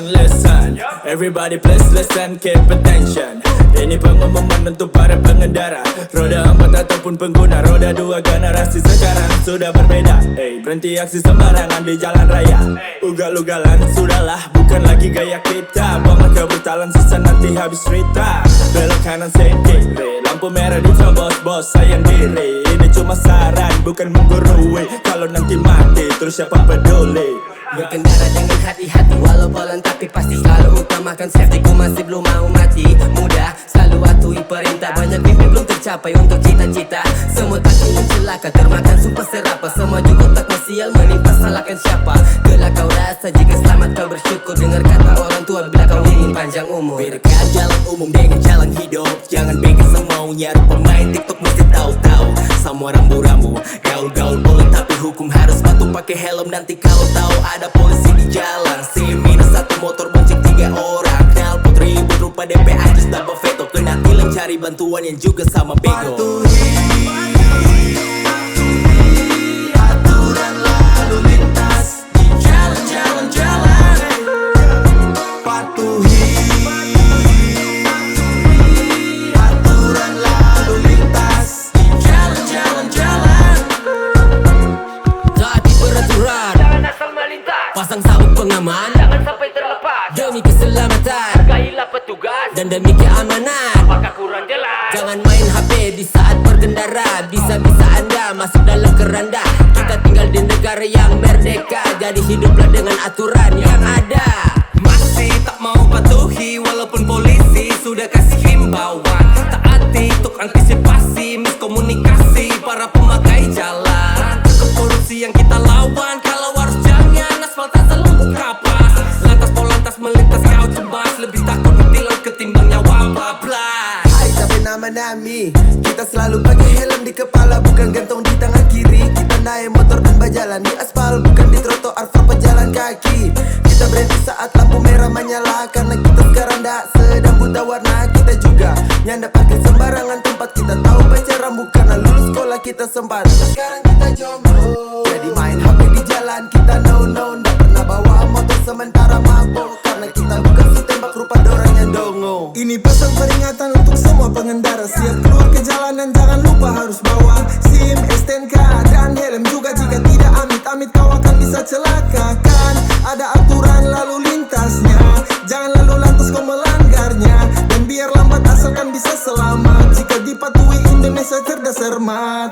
listen. Everybody please listen, keep attention. Ini pengumuman untuk para pengendara roda 4 ataupun pengguna roda 2 generasi sekarang sudah berbeda. Berhenti aksi sembarangan di jalan raya. Ugal-ugalan sudahlah, bukan lagi gaya kita. Buanglah kebrutalan, sisa nanti habis cerita. Belok kanan sen kiri, lampu merah dicobos, bos sayang diri. Ini cuma saran, bukan menggurui. Kalau nanti mati, terus siapa peduli? Berkendara dengan hati-hati, walau pelan tapi pasti selalu utamakan safety. Ku masih belum mau mati, mudah selalu atuhi perintah. Banyak mimpi belum tercapai untuk cita-cita. Semua tak ingin celaka, termakan sumpah serapa. Semua juga tak sial menimpa, salahkan siapa? Kelak kau rasa jika selamat kau bersyukur. Dengar kata orang tua bila kau ingin panjang umur. Bedakan jalan umum dengan jalan hidup. Jangan bengkel semaunya, pemain TikTok mesti tahu-tahu. Semua rambu-rambu, gaul-gaul boleh tapi hukum harus patuh. Pakai helm nanti kalau tahu ada polisi di jalan. C-1 motor bonceng 3 orang. Knal pot ribut rupa DP ajis tambah veto. Kena tilang cari bantuan yang juga sama bego. Aturan lalu lintas di jalan-jalan. Patuhi aturan lalu lintas di jalan-jalan. Taati peraturan, Jangan asal melintas, pasang sabuk pengaman jangan sampai terlepas. demi keselamatan Hargailah petugas, dan demi keamanan. apakah kurang jelas? Jangan main HP di saat berkendara. Bisa-bisa Anda masuk dalam keranda. Kita tinggal di negara yang merdeka, jadi hiduplah dengan aturan yang ada. Masih tak mau patuhi walaupun polisi sudah kasih himbauan. Taati untuk antisipasi miskomunikasi para pemakai jalan. Ke korupsi yang kita lawan, kalau harus jangan aspal tak selalu kapas. Lantas polantas melintas kau cemas, lebih takut ditilang ketimbang nyawa bablas. Hai sampai nama nami, kita selalu pakai helm di kepala, bukan gantung di tangan kiri. Kita naik motor dan berjalan di aspal, bukan di trotoar for pejalan kaki. Kita berhenti saat lampu merah menyala, karena kita sekarang tak sedang buta warna. Kita juga nyanda parkir sembarangan tempat. Kita tahu baca rambu karena lulus sekolah kita sempat. Sekarang kita jomblo, jadi main HP di jalan. Kita no, ndak pernah bawa motor sementara mabok, karena kita bukan si tembak rupa dorangnya dongo. Ini pesan peringatan untuk semua pengendara. Siap keluar ke jalanan, jangan lupa harus bawa SIM, STNK, dan helm juga. Jika tidak amit-amit kau akan bisa celaka. Kan ada aturan lalu lintasnya, jangan lalu lantas kau melanggarnya. Dan biar lambat asalkan bisa selamat. Jika dipatuhi Indonesia cerdas cermat.